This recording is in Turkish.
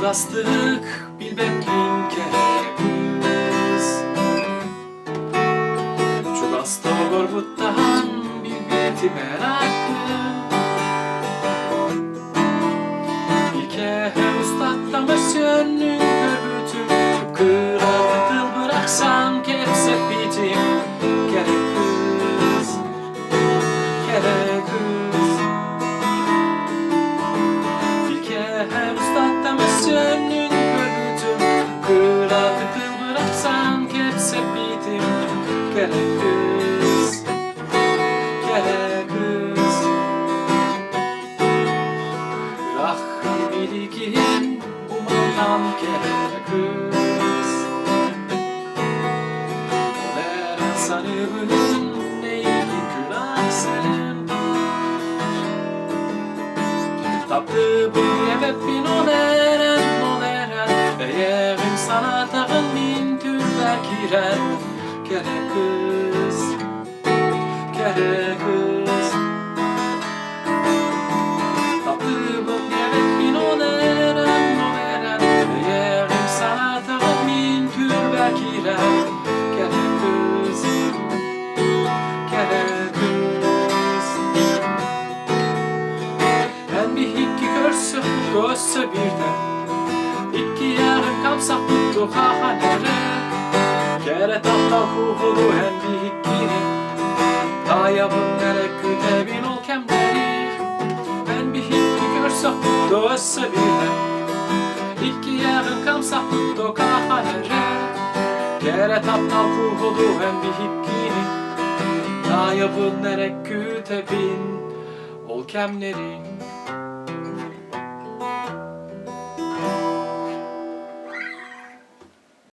astık bilbepin keremiz. Çok hasta gorbuttan bilbeti meraklı. İlke ustatlamış yönün köbütü. Kıratıl bıraksan kepsep bitim. Kere kız, kere kız. İlke ustatlamış yönün köbütü. Kıratıl bıraksan kepsep bitim. Kere kız, kere kız. Ah bilgin umanam kere kız. Oleren sanıbın neydi külaksın. Taptı bu yebepin oleren. Eğerim sana tağın min türler kiren. Kere kız, kere kız. Taptı bu yebepin oleren. Eğerim sana tağın min türler kiren. Kere kız, kere kız. Ben bir hikki görsün, gözse birden. İki yarın kapsak tuttu hahanere. Kere tahta kuhudu hem bir hikkini. Tayabın nerek kütebin ol kemleri. Ben bir hikki görsün, gözse birden. İki yarın kapsak tuttu hahanere. Kere tahta kuhudu hem bir hikkini. Tayabın nerek kütebin ol kemleri.